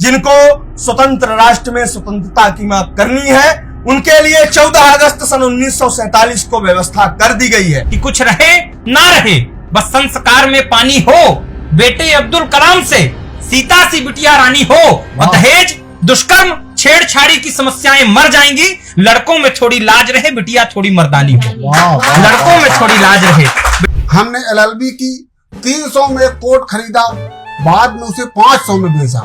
जिनको स्वतंत्र राष्ट्र में स्वतंत्रता की मांग करनी है, उनके लिए 14 अगस्त सन 1947 को व्यवस्था कर दी गई है कि कुछ रहे ना रहे, बस संस्कार में पानी हो, बेटे अब्दुल कलाम से सीता सी बिटिया रानी हो, और दहेज, दुष्कर्म, छेड़छाड़ी की समस्याएं मर जाएंगी। लड़कों में थोड़ी लाज रहे, बिटिया थोड़ी मर्दानी हो। लड़कों में थोड़ी लाज रहे। हमने LLB की 300 में कोट खरीदा, बाद में उसे 500 में बेचा।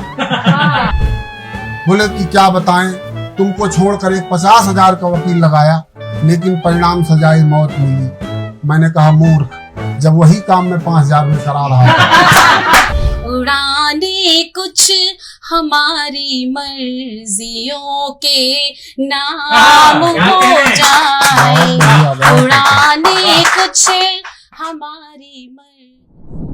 बोले कि क्या बताएं, तुमको छोड़कर एक 50,000 का वकील लगाया, लेकिन परिणाम सजाए मौत मिली। मैंने कहा मूर्ख, जब वही काम मैं 5,000 में करा रहा था। उड़ाने कुछ हमारी मर्जियों के नाम हो जाए, उड़ाने कुछ हमारी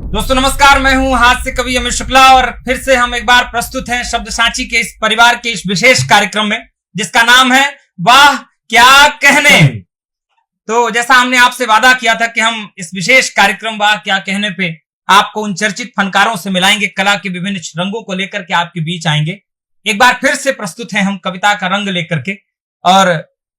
दोस्तों नमस्कार, मैं हूं हास्य कवि अमित शुक्ला और फिर से हम एक बार प्रस्तुत हैं शब्द सांची के इस परिवार के इस विशेष कार्यक्रम में, जिसका नाम है वाह क्या कहने। तो जैसा हमने आपसे वादा किया था कि हम इस विशेष कार्यक्रम वाह क्या कहने पे आपको उन चर्चित फनकारों से मिलाएंगे, कला के विभिन्न रंगों को लेकर के आपके बीच आएंगे। एक बार फिर से प्रस्तुत हैं हम कविता का रंग लेकर के, और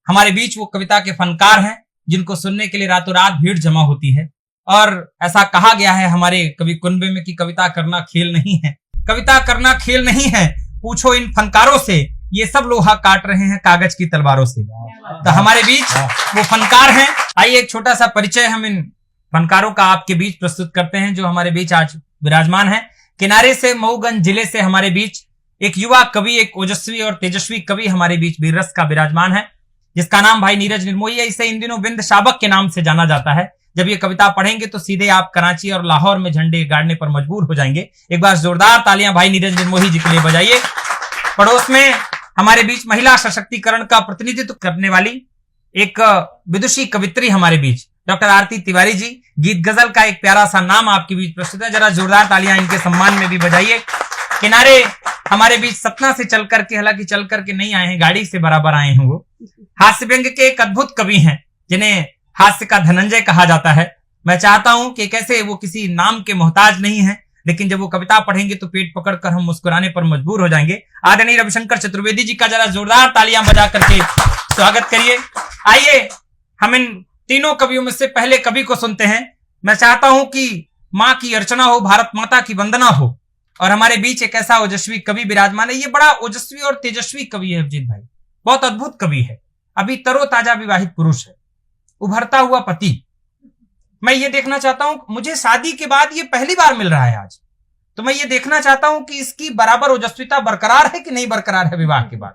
हमारे बीच वो कविता के फनकार हैं जिनको सुनने के लिए रातों रात भीड़ जमा होती है। और ऐसा कहा गया है हमारे कवि कुनबे में कि कविता करना खेल नहीं है, कविता करना खेल नहीं है, पूछो इन फनकारों से, ये सब लोहा काट रहे हैं कागज की तलवारों से। तो हमारे बीच वो फनकार हैं। आइए एक छोटा सा परिचय हम इन फनकारों का आपके बीच प्रस्तुत करते हैं जो हमारे बीच आज विराजमान है। किनारे से मऊगंज जिले से हमारे बीच एक युवा कवि, एक ओजस्वी और तेजस्वी कवि हमारे बीच वीररस का विराजमान है, जिसका नाम भाई नीरज निर्मोही है। इसे इन दिनों बिंद शाबक के नाम से जाना जाता है। जब ये कविता पढ़ेंगे तो सीधे आप कराची और लाहौर में झंडे गाड़ने पर मजबूर हो जाएंगे। एक बार जोरदार तालियां भाई नीरज निर्मोही जी के लिए बजाइए। पड़ोस में हमारे बीच महिला सशक्तिकरण का प्रतिनिधित्व करने वाली एक विदुषी कवित्री हमारे बीच डॉक्टर आरती तिवारी जी, गीत गजल का एक प्यारा सा नाम आपके बीच प्रस्तुत है, जरा जोरदार तालियां इनके सम्मान में भी बजाइए। किनारे हमारे बीच सतना से चल करके, हालांकि चल करके नहीं आए हैं, गाड़ी से बराबर आए हैं, वो हास्य व्यंग के एक अद्भुत कवि हैं जिन्हें हास्य का धनंजय कहा जाता है। मैं चाहता हूं कि कैसे वो किसी नाम के मोहताज नहीं है, लेकिन जब वो कविता पढ़ेंगे तो पेट पकड़कर हम मुस्कुराने पर मजबूर हो जाएंगे। आदरणीय रविशंकर चतुर्वेदी जी का जरा जोरदार तालियां बजा करके स्वागत करिए। आइए हम इन तीनों कवियों में से पहले कवि को सुनते हैं। मैं चाहता हूं कि मां की अर्चना हो, भारत माता की वंदना हो, और हमारे बीच एक ऐसा ओजस्वी कवि विराजमान है। ये बड़ा ओजस्वी और तेजस्वी कवि है अभिजीत भाई, बहुत अद्भुत कवि है। अभी तरोताजा विवाहित पुरुष है, उभरता हुआ पति। मैं ये देखना चाहता हूं, मुझे शादी के बाद ये पहली बार मिल रहा है आज, तो मैं ये देखना चाहता हूं कि इसकी बराबर ओजस्विता बरकरार है कि नहीं बरकरार है विवाह के बाद,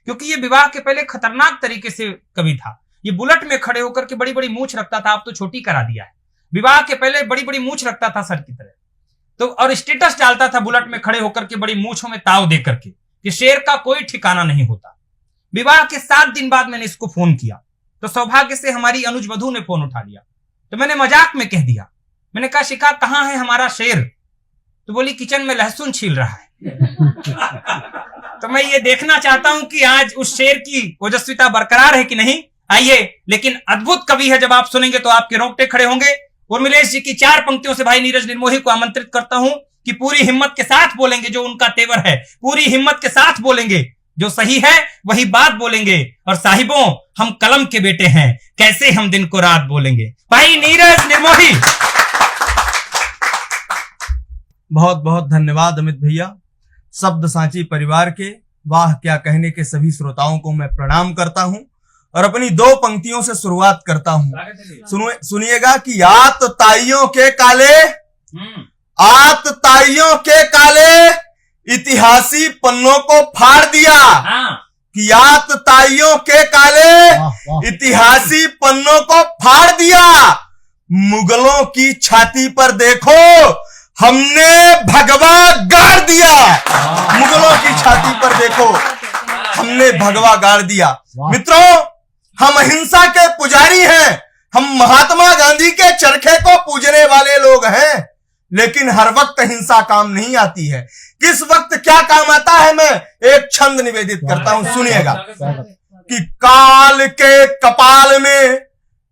क्योंकि ये विवाह के पहले खतरनाक तरीके से कवि था। ये बुलेट में खड़े होकर के बड़ी बड़ी मूंछ रखता था, अब तो छोटी करा दिया है। विवाह के पहले बड़ी बड़ी मूंछ रखता था सर की तरह, तो और स्टेटस डालता था बुलेट में खड़े होकर के बड़ी मूंछों में ताव दे करके कि शेर का कोई ठिकाना नहीं होता। विवाह के 7 दिन बाद मैंने इसको फोन किया तो सौभाग्य से हमारी अनुज वधू ने फोन उठा लिया, तो मैंने मजाक में कह दिया, मैंने कहा शिखा कहां है हमारा शेर? तो बोली किचन में लहसुन छील रहा है। तो मैं ये देखना चाहता हूं कि आज उस शेर की ओजस्विता बरकरार है कि नहीं। आइए, लेकिन अद्भुत कवि है, जब आप सुनेंगे तो आपके रोंगटे खड़े होंगे। उर्मिलेश जी की 4 पंक्तियों से भाई नीरज निर्मोही को आमंत्रित करता हूं कि पूरी हिम्मत के साथ बोलेंगे जो उनका तेवर है, पूरी हिम्मत के साथ बोलेंगे, जो सही है वही बात बोलेंगे, और साहिबों हम कलम के बेटे हैं, कैसे हम दिन को रात बोलेंगे। भाई नीरज निर्मोही। बहुत बहुत धन्यवाद अमित भैया। शब्द सांची परिवार के वाह क्या कहने के सभी श्रोताओं को मैं प्रणाम करता हूं और अपनी 2 पंक्तियों से शुरुआत करता हूं। सुनिएगा कि आत ताइयों के काले, आत ताइयों के काले इतिहासी पन्नों को फाड़ दिया, कि आत ताइयों के काले इतिहासी पन्नों को फाड़ दिया। मुगलों की छाती पर देखो हमने भगवा गाड़ दिया, मुगलों की छाती पर देखो हमने भगवा गाड़ दिया। मित्रों, हम अहिंसा के पुजारी हैं, हम महात्मा गांधी के चरखे को पूजने वाले लोग हैं, लेकिन हर वक्त हिंसा काम नहीं आती है। किस वक्त क्या काम आता है, मैं एक छंद निवेदित करता हूं, सुनिएगा कि काल के कपाल में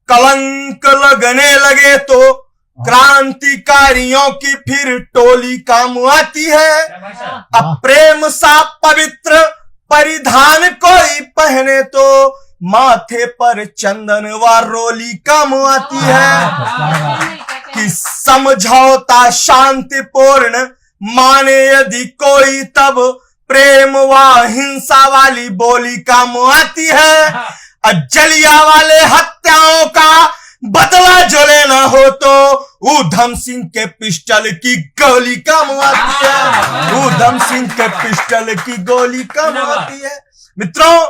कलंक लगने लगे तो क्रांतिकारियों की फिर टोली काम आती है। अब प्रेम सा पवित्र परिधान कोई पहने तो माथे पर चंदन व रोली काम आती है। कि समझौता शांतिपूर्ण माने यदि कोई तब प्रेम व हिंसा वाली बोली काम आती है। जलियांवाले हत्याओं का बदला जो लेना हो तो ऊधम सिंह के पिस्टल की गोली काम आती है। ऊधम सिंह के पिस्टल की गोली काम आती है। मित्रों,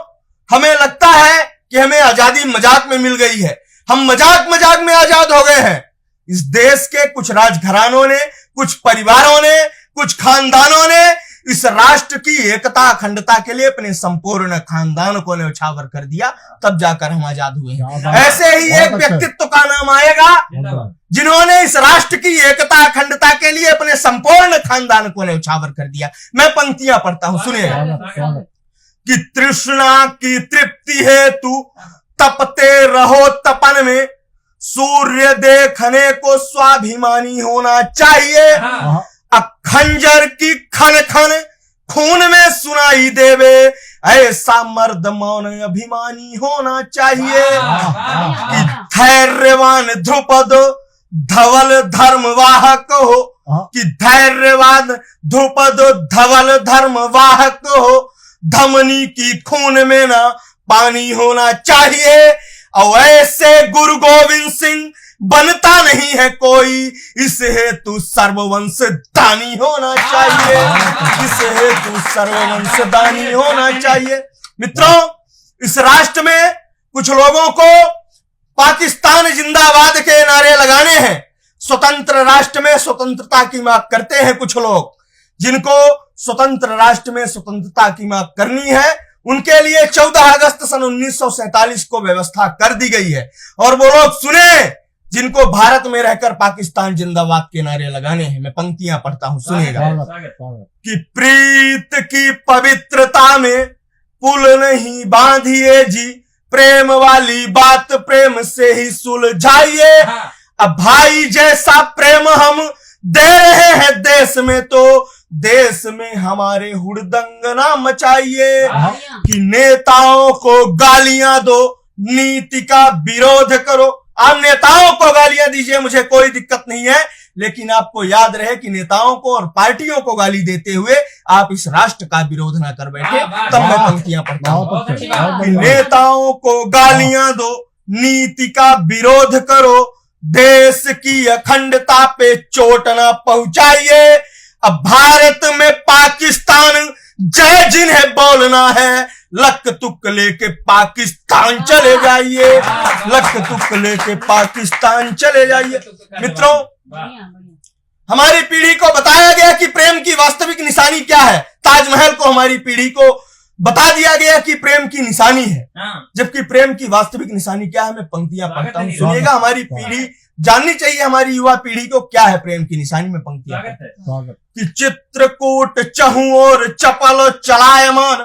हमें लगता है कि हमें आजादी मजाक में मिल गई है, हम मजाक मजाक में आजाद हो गए हैं। इस देश के कुछ राजघरानों ने, कुछ परिवारों ने, कुछ खानदानों ने इस राष्ट्र की एकता अखंडता के लिए अपने संपूर्ण खानदान को न्यौछावर कर दिया, तब जाकर हम आजाद हुए हैं। ऐसे ही एक व्यक्तित्व का नाम आएगा जिन्होंने इस राष्ट्र की एकता अखंडता के लिए अपने संपूर्ण खानदान को न्यौछावर कर दिया। मैं पंक्तियां पढ़ता हूं, सुनिएगा। कि तृष्णा की तृप्ति हेतु तपते रहो तपन में, सूर्य देखने को स्वाभिमानी होना चाहिए। खंजर की खन खन खून में सुनाई देवे, ऐसा मर्द मौन अभिमानी होना चाहिए। कि धैर्यवान ध्रुपद धवल धर्मवाहक हो, कि धैर्यवान ध्रुपद धवल धर्मवाहक हो, धमनी की खून में ना पानी होना चाहिए। और ऐसे गुरु गोविंद सिंह बनता नहीं है कोई, इस हेतु सर्ववंश दानी होना चाहिए। इस हेतु सर्ववंश दानी होना चाहिए। मित्रों, इस राष्ट्र में कुछ लोगों को पाकिस्तान जिंदाबाद के नारे लगाने हैं। स्वतंत्र राष्ट्र में स्वतंत्रता की मांग करते हैं कुछ लोग। जिनको स्वतंत्र राष्ट्र में स्वतंत्रता की मांग करनी है, उनके लिए 14 अगस्त सन 1947 को व्यवस्था कर दी गई है। और वो लोग सुने जिनको भारत में रहकर पाकिस्तान जिंदाबाद के नारे लगाने हैं। मैं पंक्तियां पढ़ता हूं, सुनिएगा। कि प्रीत की पवित्रता में पुल नहीं बांधिए जी, प्रेम वाली बात प्रेम से ही सुलझाइए। अब भाई जैसा प्रेम हम दे रहे हैं देश में, तो देश में हमारे हुड़दंग ना मचाइए। कि नेताओं को गालियां दो, नीति का विरोध करो। आप नेताओं को गालियां दीजिए, मुझे कोई दिक्कत नहीं है, लेकिन आपको याद रहे कि नेताओं को और पार्टियों को गाली देते हुए आप इस राष्ट्र का विरोध ना कर बैठे। तब मैं पंक्तियां पढ़ता हूं। कि नेताओं को गालियां दो, नीति का विरोध करो, देश की अखंडता पे चोट ना पहुंचाइए। अब भारत में पाकिस्तान जय जिन्हें बोलना है, लक तुक लेके पाकिस्तान चले जाइए। लक तुक लेके पाकिस्तान चले जाइए। मित्रों, हमारी पीढ़ी को बताया गया कि प्रेम की वास्तविक निशानी क्या है। ताजमहल को हमारी पीढ़ी को बता दिया गया कि प्रेम की निशानी है, जबकि प्रेम की वास्तविक निशानी क्या है। मैं पंक्तियां पढ़ता हूं, सुनिएगा। हमारी पीढ़ी जाननी चाहिए, हमारी युवा पीढ़ी को क्या है प्रेम की निशानी में। पंक्तियां कि चित्रकूट चहुं और चपल चलायमान,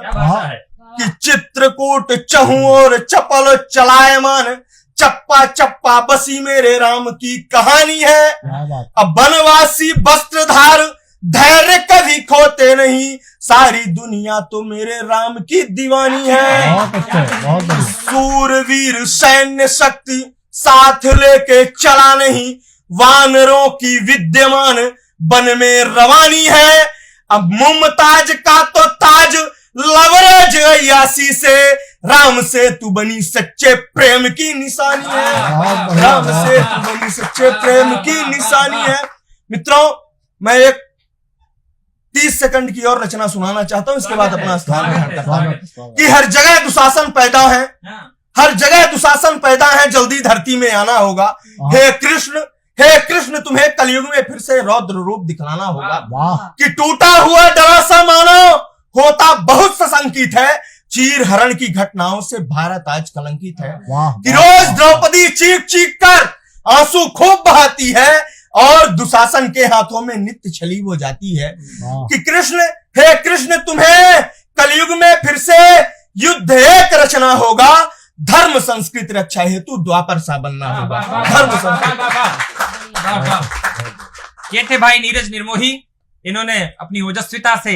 कि चित्रकूट चहुं और चपल चलायमान, चप्पा चप्पा बसी मेरे राम की कहानी है। अब बनवासी वस्त्रधार धैर्य कभी खोते नहीं, सारी दुनिया तो मेरे राम की दीवानी है। सूरवीर सैन्य शक्ति साथ लेके चला नहीं, वानरों की विद्यमान बन में रवानी है। अब मुमताज का तो ताज लवरेज अयासी से, राम से तू बनी सच्चे प्रेम की निशानी है। राम से तू बनी सच्चे प्रेम की निशानी है। मित्रों, मैं एक 30 सेकंड की और रचना सुनाना चाहता हूं, इसके बाद अपना स्थान ग्रहण करता हूं। कि हर जगह दुशासन पैदा है, हर जगह दुशासन पैदा है, जल्दी धरती में आना होगा। हे कृष्ण तुम्हें कलयुग में फिर से रौद्र रूप दिखलाना होगा। कि टूटा हुआ डरा सा मानव होता बहुत सशंकित है, चीर हरण की घटनाओं से भारत आज कलंकित है। कि रोज द्रौपदी चीख चीख कर आंसू खूब बहाती है, और दुशासन के हाथों में नित्य छली हो जाती है। कि हे कृष्ण तुम्हें कलयुग में फिर से युद्ध एक रचना होगा, धर्म संस्कृति रक्षा हेतु द्वापर सा बनना होगा। धर्म संस्कृति ये थे भाई नीरज निर्मोही। इन्होंने अपनी ओजस्विता से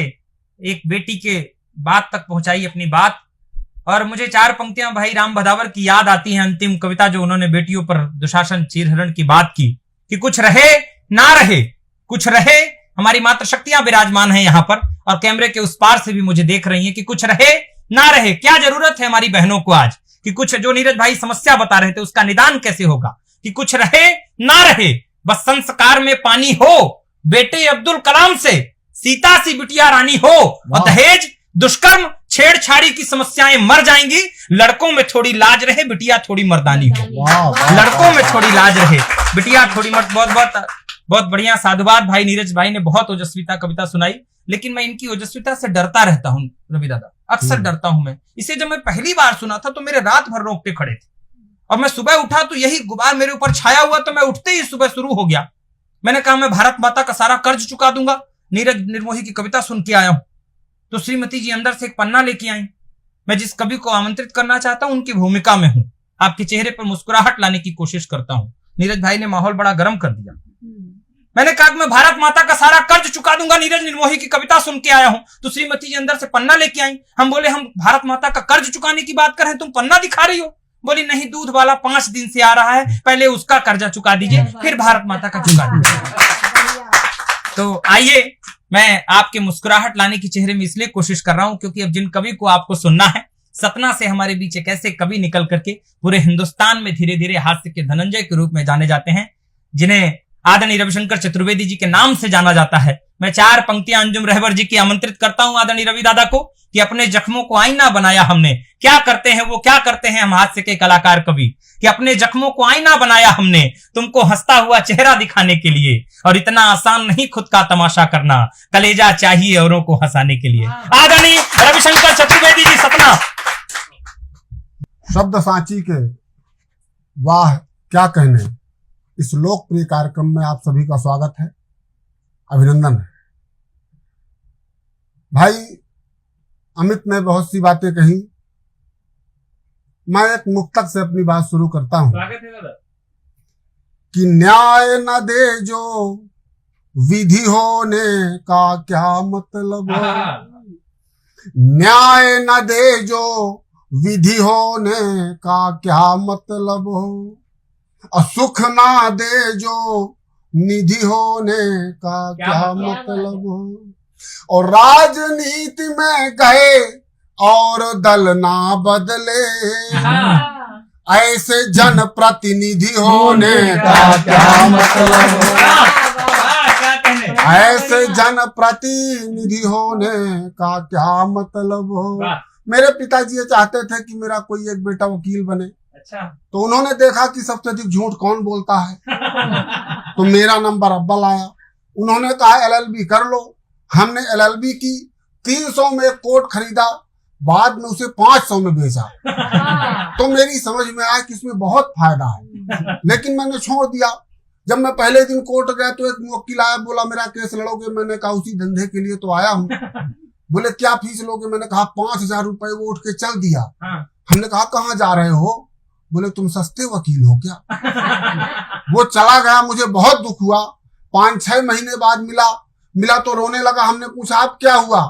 एक बेटी के बात तक पहुंचाई अपनी बात। और मुझे 4 पंक्तियां भाई राम भदावर की याद आती हैं, अंतिम कविता जो उन्होंने बेटियों पर दुशासन चीरहरण की बात की कि कुछ रहे ना रहे, कुछ रहे। हमारी मातृशक्तियां विराजमान हैं यहाँ पर और कैमरे के उस पार से भी मुझे देख रही हैं कि कुछ रहे ना रहे। क्या जरूरत है हमारी बहनों को आज कि कुछ, जो नीरज भाई समस्या बता रहे थे उसका निदान कैसे होगा कि कुछ रहे ना रहे, बस संस्कार में पानी हो, बेटे अब्दुल कलाम से सीता सी बिटिया रानी हो, और दहेज दुष्कर्म छेड़छाड़ी की समस्याएं मर जाएंगी। लड़कों में थोड़ी लाज रहे, बिटिया थोड़ी मर्दानी हो। लड़कों में थोड़ी लाज रहे, बिटिया थोड़ी मर्द। बहुत बढ़िया साधुवाद भाई नीरज भाई ने, बहुत ओजस्विता कविता सुनाई। लेकिन मैं इनकी ओजस्विता से डरता रहता हूं रवि दादा, अक्सर डरता हूं मैं। इसे जब मैं पहली बार सुना था तो मेरे रात भर रोंगटे खड़े थे, और मैं सुबह उठा तो यही गुबार मेरे ऊपर छाया हुआ, तो मैं उठते ही सुबह शुरू हो गया। मैंने कहा मैं भारत माता का सारा कर्ज चुका दूंगा। नीरज निर्मोही की कविता सुन के आया हूं तो श्रीमती जी अंदर से एक पन्ना लेके आई। मैं जिस कवि को आमंत्रित करना चाहता हूं उनकी भूमिका में हूं, आपके चेहरे पर मुस्कुराहट लाने की कोशिश करता हूं। नीरज भाई ने माहौल बड़ा गर्म कर दिया। मैंने कहा मैं भारत माता का सारा कर्ज चुका दूंगा, नीरज निर्मोही की कविता सुन के आया हूं तो श्रीमती जी अंदर से पन्ना लेके आई। हम बोले हम भारत माता का कर्ज चुकाने की बात कर रहे हैं, तुम पन्ना दिखा रही हो। बोली नहीं, दूध वाला 5 दिन से आ रहा है, पहले उसका कर्जा चुका दीजिए फिर भारत माता का चुका दीजिए। तो आइए, मैं आपके मुस्कुराहट लाने की चेहरे में इसलिए कोशिश कर रहा हूं क्योंकि अब जिन कवि को आपको सुनना है, सतना से हमारे बीच एक ऐसे कवि निकल करके पूरे हिंदुस्तान में धीरे धीरे हास्य के धनंजय के रूप में जाने जाते हैं, जिन्हें आदरणीय रविशंकर चतुर्वेदी जी के नाम से जाना जाता है। मैं 4 पंक्तियां अंजुम रहबर जी की आमंत्रित करता हूं आदरणीय रवि दादा को कि अपने जख्मों को आईना बनाया हमने। क्या करते हैं वो, क्या करते हैं हम हास्य के कलाकार कवि कि अपने जख्मों को आईना बनाया हमने, तुमको हंसता हुआ चेहरा दिखाने के लिए। और इतना आसान नहीं खुद का तमाशा करना, कलेजा चाहिए औरों को हंसाने के लिए। आदरणीय रविशंकर चतुर्वेदी जी, सतना। शब्द सांची के वाह क्या कहने इस लोकप्रिय कार्यक्रम में आप सभी का स्वागत है, अभिनंदन है। भाई अमित ने बहुत सी बातें कही, मैं एक मुक्तक से अपनी बात शुरू करता हूं कि न्याय न दे जो विधि होने का क्या मतलब हो, न्याय न दे जो विधि होने का क्या मतलब हो, और सुख ना दे जो निधि होने का क्या मतलब हो, और राजनीति में गए और दल ना बदले, ऐसे जन प्रतिनिधि होने का क्या मतलब हो, ऐसे जन प्रतिनिधि होने का क्या मतलब हो। मेरे पिताजी ये चाहते थे कि मेरा कोई एक बेटा वकील बने। अच्छा। तो उन्होंने देखा कि सबसे अधिक झूठ कौन बोलता है तो मेरा नंबर अव्वल आया। उन्होंने कहा LLB कर लो। हमने LLB की, 300 में एक कोट खरीदा, बाद में उसे 500 में बेचा। तो मेरी समझ में आया कि इसमें बहुत फायदा है, लेकिन मैंने छोड़ दिया। जब मैं पहले दिन कोर्ट गया तो एक वकील आया, बोला मेरा केस लड़ोगे? मैंने कहा उसी धंधे के लिए तो आया हूँ। बोले क्या फीस लोगे? मैंने कहा 5000 रुपए। वो उठ के चल दिया। हमने कहा कहाँ जा रहे हो? बोले तुम सस्ते वकील हो क्या? वो चला गया। मुझे बहुत दुख हुआ। 5-6 महीने बाद मिला तो रोने लगा। हमने पूछा आप क्या हुआ?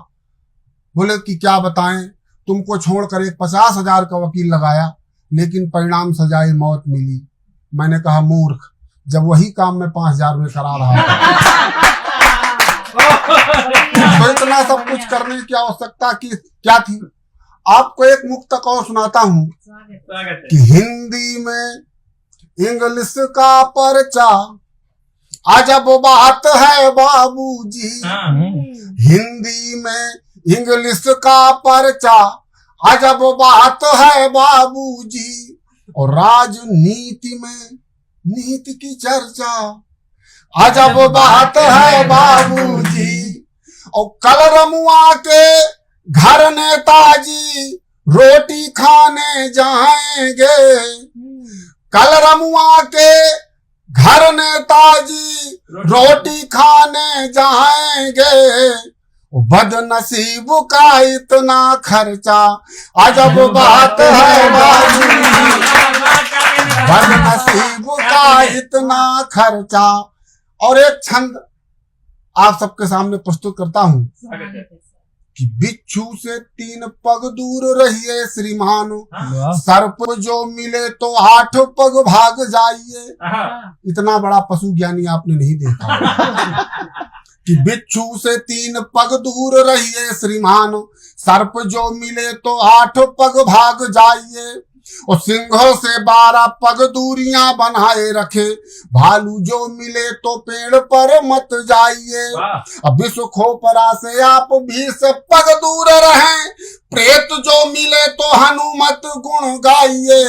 बोले कि क्या बताएं, तुमको छोड़कर एक 50,000 का वकील लगाया, लेकिन परिणाम सजाए मौत मिली। मैंने कहा मूर्ख, जब वही काम मैं 5,000 में करा रहा था। तो इतना सब कुछ करने की आवश्यकता की क्या थी? आपको एक मुक्तक और सुनाता हूं कि हिंदी में इंग्लिश का पर्चा अजब बात है बाबूजी। हिंदी में इंग्लिश का पर्चा अजब बात है बाबूजी, और राजनीति में नीति की चर्चा अजब बात है बाबूजी। और कल रमुआ के घर नेताजी रोटी खाने जाएंगे, कल रमुआ के घर नेताजी रोटी खाने जाएंगे। बदनसीब का इतना खर्चा अजब बात है बाबूजी। बदनसीब का इतना खर्चा। और एक छंद आप सबके सामने प्रस्तुत करता हूं कि बिच्छू से 3 पग दूर रहिए श्रीमान, सर्प जो मिले तो 8 पग भाग जाइए। इतना बड़ा पशु ज्ञानी आपने नहीं देखा कि बिच्छू से 3 पग दूर रहिए श्रीमान, सर्प जो मिले तो 8 पग भाग जाइए। और सिंहों से 12 पग दूरियां बनाए रखे, भालू जो मिले तो पेड़ पर मत जाइए। अब विश्व खोपरा से आप 20 पग दूर रहें, प्रेत जो मिले तो हनुमत गुण गाइए।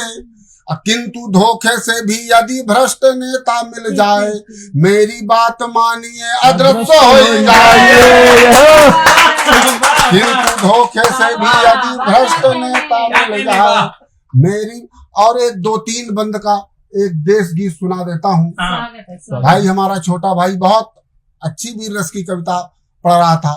किंतु धोखे से भी यदि भ्रष्ट नेता मिल जाए, मेरी बात मानिए अदृश्य हो जाइए। किंतु धोखे से भी यदि भ्रष्ट नेता मिल जाए मेरी। और एक 2-3 बंद का एक देश गीत सुना देता हूँ। भाई हमारा छोटा भाई बहुत अच्छी वीर रस की कविता पढ़ रहा था।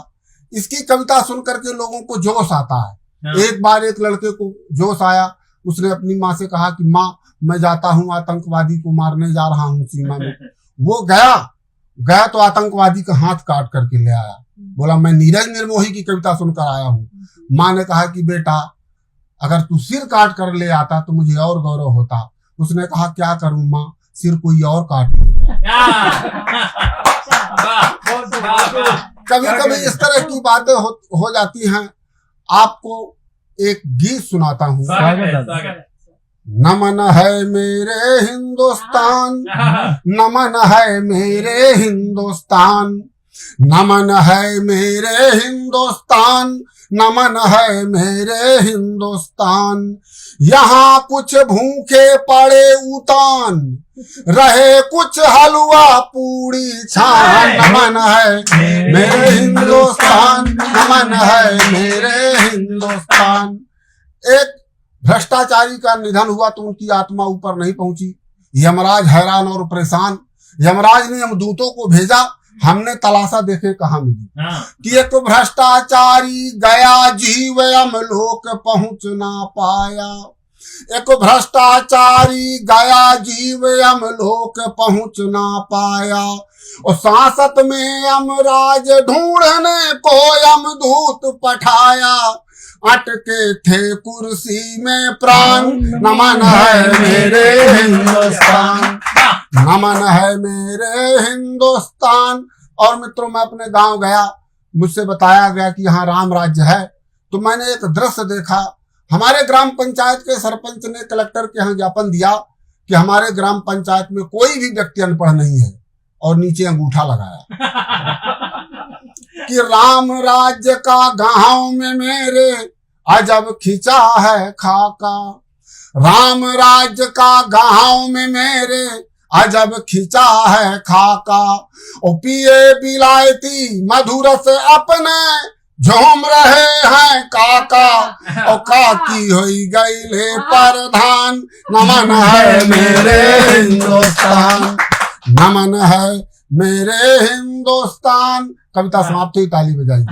इसकी कविता सुन करके लोगों को जोश आता है। एक बार एक लड़के को जोश आया, उसने अपनी माँ से कहा कि माँ मैं जाता हूँ आतंकवादी को मारने जा रहा हूँ सीमा में। वो गया तो आतंकवादी का हाथ काट करके ले आया। बोला मैं नीरज निर्मोही की कविता सुनकर आया हूँ। माँ ने कहा कि बेटा अगर तू सिर काट कर ले आता तो मुझे और गौरव होता। उसने कहा क्या करूं माँ, सिर कोई और काट लेगा। कभी कभी इस तरह की बातें हो जाती हैं। आपको एक गीत सुनाता हूँ। नमन है मेरे हिंदुस्तान, नमन है मेरे हिंदुस्तान, नमन है मेरे हिंदुस्तान, नमन है मेरे हिंदुस्तान। यहाँ कुछ भूखे पड़े उतान, रहे कुछ हलवा पूरी छान। नमन है मेरे हिंदुस्तान, नमन है मेरे हिंदुस्तान। एक भ्रष्टाचारी का निधन हुआ तो उनकी आत्मा ऊपर नहीं पहुंची। यमराज हैरान और परेशान। यमराज ने यमदूतों को भेजा, हमने तलाशा देखे कहाँ मिली कि एक भ्रष्टाचारी गया जीव यमलोक पहुंच ना पाया। एक भ्रष्टाचारी गया जीव यमलोक पहुंच ना पाया। और सांसत में यमराज ढूंढने को यमदूत पठाया, अटके थे कुर्सी में प्राण। नमन है मेरे हिंदुस्तान, नमन है मेरे हिंदुस्तान। और मित्रों मैं अपने गांव गया, मुझसे बताया गया कि यहाँ राम राज्य है। तो मैंने एक दृश्य देखा। हमारे ग्राम पंचायत के सरपंच ने कलेक्टर के यहाँ ज्ञापन दिया कि हमारे ग्राम पंचायत में कोई भी व्यक्ति अनपढ़ नहीं है, और नीचे अंगूठा लगाया कि राम राज्य का गांव में मेरे अजब खिंचा है खाका। राम राज्य का गांव में मेरे अजब खिंचा है खाका। ओ पिए बिलायती मधुर से अपने झूम रहे हैं काका। ओ काकी होई गईले प्रधान। नमन है मेरे हिंदुस्तान, नमन है मेरे हिंदुस्तान। कविता समाप्त हुई, ताली बजाइए।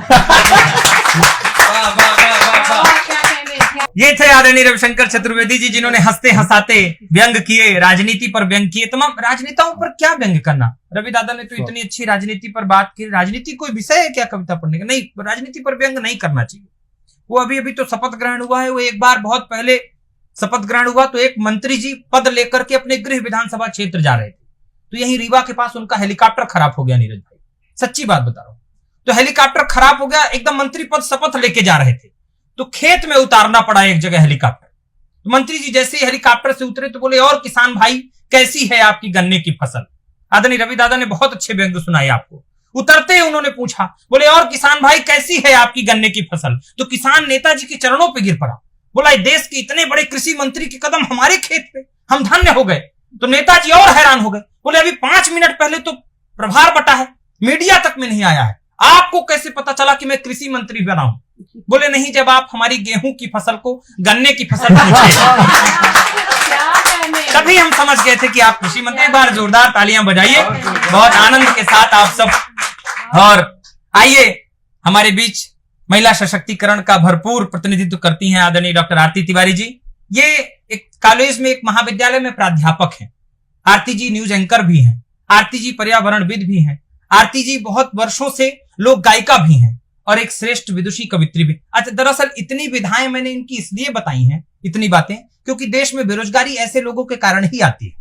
ये थे आदरणीय रविशंकर चतुर्वेदी जी, जिन्होंने हंसते हंसाते व्यंग किए, राजनीति पर व्यंग किए। तमाम राजनेताओं पर क्या व्यंग करना। रवि दादा ने तो इतनी अच्छी राजनीति पर बात की। राजनीति कोई विषय है क्या कविता पढ़ने का? नहीं, राजनीति पर व्यंग नहीं करना चाहिए। वो अभी तो शपथ ग्रहण हुआ है। वो एक बार बहुत पहले शपथ ग्रहण हुआ तो एक मंत्री जी पद लेकर के अपने गृह विधानसभा क्षेत्र जा रहे थे, तो यही रीवा के पास उनका हेलीकॉप्टर खराब हो गया। नीरज भाई सच्ची बात बता रहा हूं। तो हेलीकॉप्टर खराब हो गया, एकदम मंत्री पद शपथ लेके जा रहे थे, तो खेत में उतारना पड़ा एक जगह हेलीकॉप्टर। तो मंत्री जी जैसे ही हेलीकॉप्टर से उतरे तो बोले, और किसान भाई कैसी है आपकी गन्ने की फसल। आदरणीय रवि दादा ने बहुत अच्छे व्यंग सुनाए आपको। उतरते ही उन्होंने पूछा, बोले और किसान भाई कैसी है आपकी गन्ने की फसल। तो किसान नेताजी के चरणों पे गिर पड़ा, बोला देश के इतने बड़े कृषि मंत्री के कदम हमारे खेत पे, हम धन्य हो गए। तो नेताजी और हैरान हो गए, बोले अभी 5 मिनट पहले तो प्रभार बटा है, मीडिया तक में नहीं आया है, आपको कैसे पता चला कि मैं कृषि मंत्री बना हूं। बोले नहीं, जब आप हमारी गेहूं की फसल को गन्ने की फसल तभी हम समझ गए थे कि आप कृषि मंत्री। एक बार जोरदार तालियां बजाइए बहुत आनंद के साथ आप सब। और आइए हमारे बीच महिला सशक्तिकरण का भरपूर प्रतिनिधित्व करती हैं आदरणीय डॉक्टर आरती तिवारी जी। ये एक कॉलेज में, एक महाविद्यालय में प्राध्यापक हैं। आरती जी न्यूज एंकर भी हैं। आरती जी पर्यावरणविद भी हैं। आरती जी बहुत वर्षों से लोक गायिका भी हैं और एक श्रेष्ठ विदुषी कवित्री भी। अच्छा, दरअसल इतनी विधाएं मैंने इनकी इसलिए बताई हैं, इतनी बातें, क्योंकि देश में बेरोजगारी ऐसे लोगों के कारण ही आती है।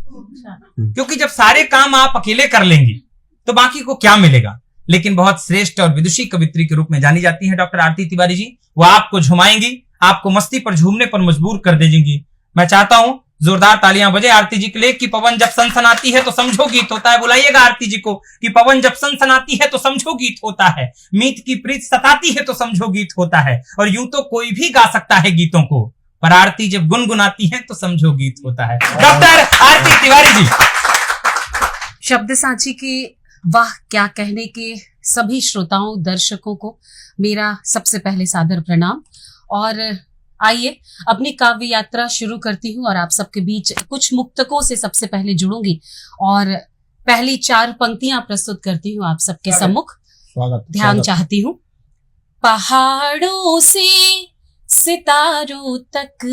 क्योंकि जब सारे काम आप अकेले कर लेंगे तो बाकी को क्या मिलेगा। लेकिन बहुत श्रेष्ठ और विदुषी कवित्री के रूप में जानी जाती हैं डॉक्टर आरती तिवारी जी। वो आपको झुमाएंगी, आपको मस्ती पर झूमने पर मजबूर कर देंगी। मैं चाहता हूं जोरदार तालियां बजे आरती जी के लिए कि पवन जब सनसनाती है तो समझो गीत होता है। बुलाइएगा आरती जी को कि पवन जब सनसनाती है तो समझो गीत होता है, मीत की प्रीत सताती है तो समझो गीत होता है। और यूं तो कोई भी गा सकता है गीतों को, पर आरती जब गुनगुनाती है तो समझो गीत होता है। डॉक्टर आरती तिवारी जी। शब्द सांची के वाह क्या कहने के सभी श्रोताओं, दर्शकों को मेरा सबसे पहले सादर प्रणाम। और आइए अपनी काव्य यात्रा शुरू करती हूँ और आप सबके बीच कुछ मुक्तकों से सबसे पहले जुड़ूंगी और पहली 4 पंक्तियां प्रस्तुत करती हूँ आप सबके सम्मुख। ध्यान चाहती हूँ। पहाड़ों से सितारों तक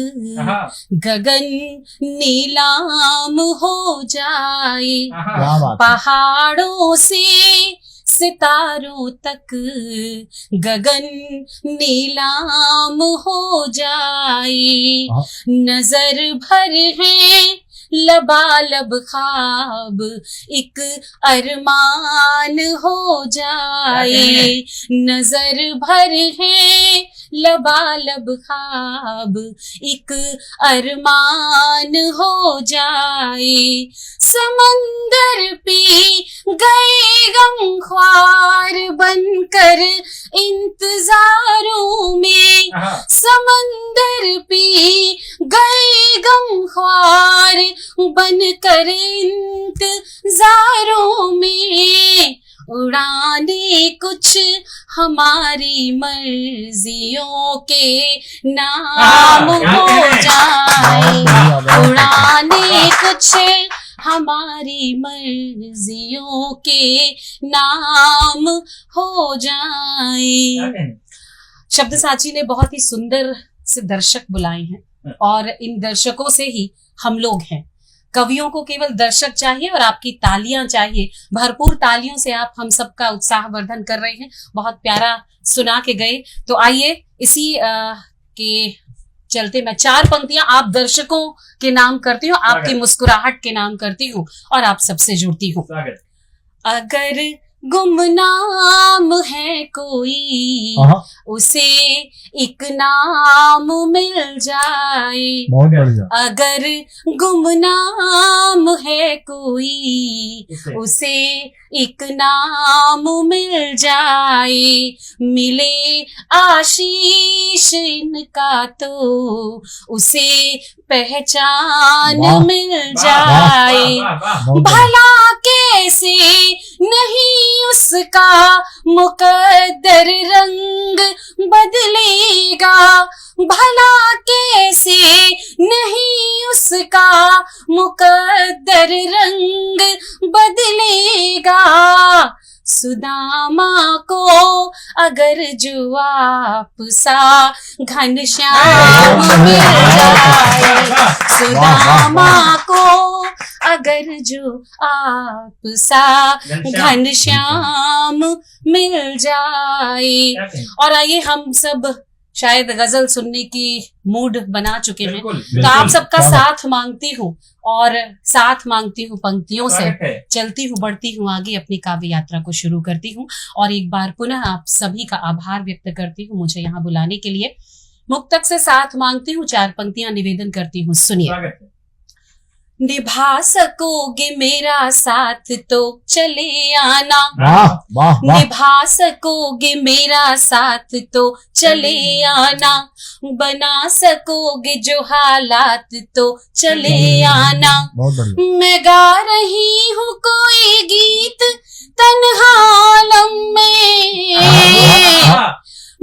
गगन नीलाम हो जाए, पहाड़ों से सितारों तक गगन नीलाम हो जाए, नजर भर है लबालब ख्वाब एक अरमान हो जाए, नजर भर है लबालब ख्वाब एक अरमान हो जाए, समंदर पी गए गमख्वार बनकर इंतजारों में, समंदर पी गए गमख्वार बनकर इंतजारों में, उड़ाने कुछ हमारी मर्जियों के नाम हो जाए, उड़ाने कुछ हमारी मर्जियों के नाम हो जाए। शब्द सांची ने बहुत ही सुंदर से दर्शक बुलाए हैं और इन दर्शकों से ही हम लोग हैं। कवियों को केवल दर्शक चाहिए और आपकी तालियां चाहिए। भरपूर तालियों से आप हम सबका उत्साह वर्धन कर रहे हैं। बहुत प्यारा सुना के गए। तो आइए इसी के चलते मैं 4 पंक्तियां आप दर्शकों के नाम करती हूँ, आपकी मुस्कुराहट के नाम करती हूँ और आप सबसे जुड़ती हूँ। अगर गुमनाम है कोई उसे एक नाम मिल जाए, अगर गुमनाम है कोई उसे एक नाम मिल जाए, मिले आशीष इनका तो उसे पहचान मिल जाए, भला कैसे नहीं उसका मुकद्दर रंग बदलेगा, भला कैसे नहीं उसका मुकद्दर रंग बदलेगा, सुदामा को अगर जो आप सा घनश्याम मिल जाए, सुदामा को अगर जो आप सा घनश्याम मिल जाए। और आइए हम सब शायद गजल सुनने की मूड बना चुके हैं, तो आप सबका साथ मांगती हूँ और साथ मांगती हूँ पंक्तियों से चलती हूँ, बढ़ती हूँ आगे, अपनी काव्य यात्रा को शुरू करती हूँ। और एक बार पुनः आप सभी का आभार व्यक्त करती हूँ मुझे यहाँ बुलाने के लिए। मुक्तक से साथ मांगती हूँ, 4 पंक्तियां निवेदन करती हूँ, सुनिए। निभा सकोगे मेरा साथ तो चले आना, निभा सकोगे मेरा साथ तो चले आना, बना सकोगे जो हालात तो चले आना, मैं गा रही हूँ कोई गीत तन्हा आलम में,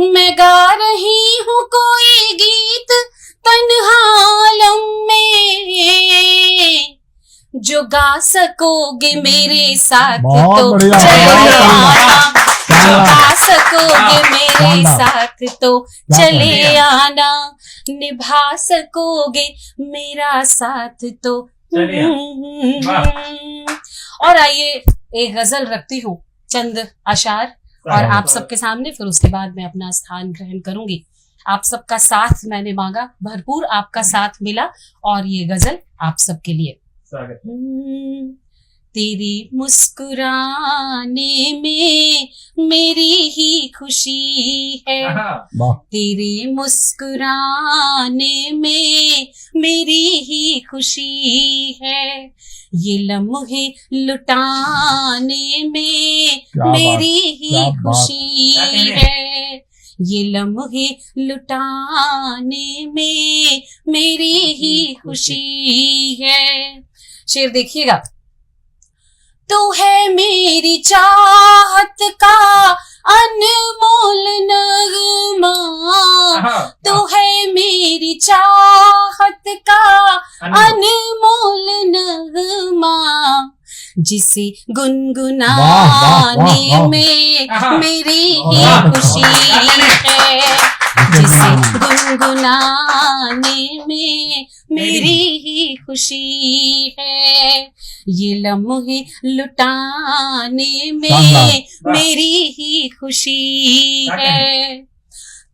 मैं गा रही हूँ कोई गीत तन्हा आलम में, जो गा सकोगे मेरे साथ तो चले आना, जो गा सकोगे मेरे शानदार। साथ तो क्या चले आना, निभा सकोगे मेरा साथ तो। चलिए। और आइए एक गजल रखती हूँ, चंद अशार और आप सबके सामने, फिर उसके बाद मैं अपना स्थान ग्रहण करूंगी। आप सबका साथ मैंने मांगा, भरपूर आपका साथ मिला, और ये गजल आप सबके लिए। स्वागत। तेरी मुस्कुराने में मेरी ही खुशी है, वाह, तेरे मुस्कुराने में मेरी ही खुशी है, ये लम्हे लुटाने में क्या बात, मेरी ही क्या बात। खुशी है, ये लम्हे लुटाने में मेरी ही खुशी है। शेर देखिएगा। तू है मेरी चाहत का अनमोल नगमा, तू है मेरी चाहत का अनमोल नगमा, जिसे वाह, गुनगुनाने वाह। में मेरी ही वाह, खुशी है, जिसे गुनगुनाने में मेरी ही खुशी है, ये लम्हे लुटाने में शानदार। मेरी ही खुशी है।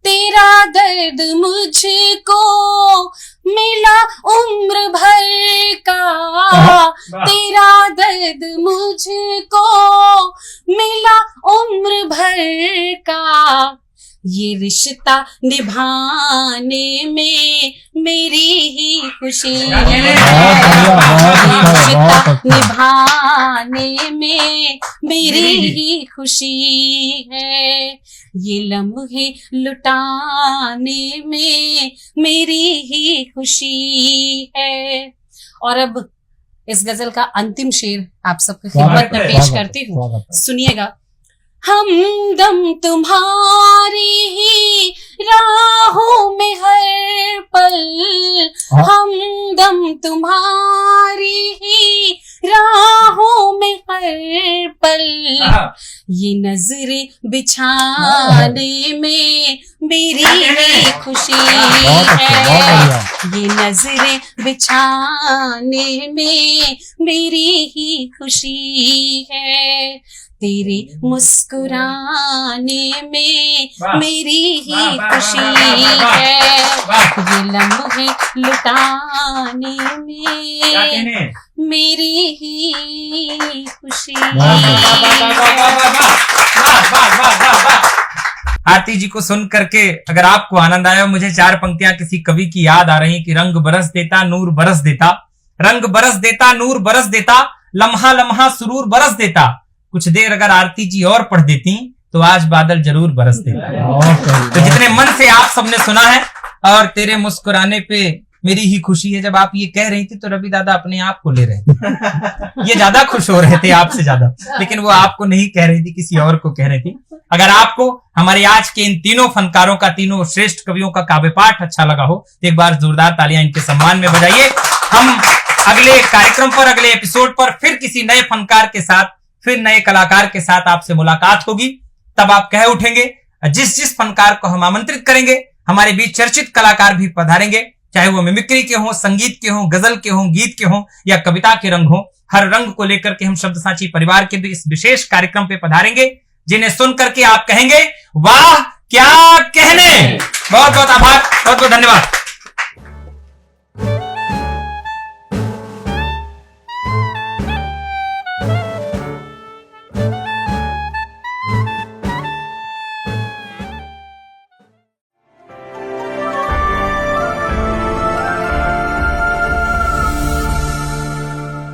तेरा दर्द मुझको मिला उम्र भर का, तेरा दर्द मुझको मिला उम्र भर का, ये रिश्ता निभाने में मेरी ही खुशी है, ये रिश्ता निभाने में मेरी ही खुशी है, ये लम्हे लुटाने में मेरी ही खुशी है। और अब इस गजल का अंतिम शेर आप सबकी खिदमत में पेश करती हूँ, सुनिएगा। हमदम तुम्हारी ही राहों में हर पल, हमदम तुम्हारी ही राहों में हर पल, ये नजरें बिछाने में मेरी ही खुशी है, ये नजरें बिछाने में मेरी ही खुशी है, तेरे मुस्कुराने में मेरी ही खुशी है, ये लम्हे लुटाने में मेरी ही खुशी आरती जी को सुन करके अगर आपको आनंद आया, मुझे 4 पंक्तियां किसी कवि की याद आ रही कि रंग बरस देता नूर बरस देता, रंग बरस देता नूर बरस देता, लम्हा लम्हा सुरूर बरस देता। कुछ देर अगर आरती जी और पढ़ देती तो आज बादल जरूर बरसते। तो जितने मन से आप सबने सुना है, और तेरे मुस्कुराने पे मेरी ही खुशी है, जब आप ये कह रही थी तो रवि दादा अपने आप को ले रहे थे, ये ज्यादा खुश हो रहे थे आपसे ज्यादा, लेकिन वो आपको नहीं कह रही थी, किसी और को कह रही थी। अगर आपको हमारे आज के इन तीनों फनकारों का, तीनों श्रेष्ठ कवियों का काव्य पाठ अच्छा लगा हो तो एक बार जोरदार तालियां इनके सम्मान में बजाइए। हम अगले कार्यक्रम पर, अगले एपिसोड पर फिर किसी नए फनकार के साथ, फिर नए कलाकार के साथ आपसे मुलाकात होगी। तब आप कह उठेंगे, जिस जिस फनकार को हम आमंत्रित करेंगे हमारे बीच चर्चित कलाकार भी पधारेंगे, चाहे वो मिमिक्री के हों, संगीत के हों, गजल के हों, गीत के हों या कविता के रंग हों। हर रंग को लेकर के हम शब्द साची परिवार के भी इस विशेष कार्यक्रम पे पधारेंगे, जिन्हें सुन करके आप कहेंगे वाह क्या कहने। बहुत बहुत आभार, बहुत बहुत धन्यवाद।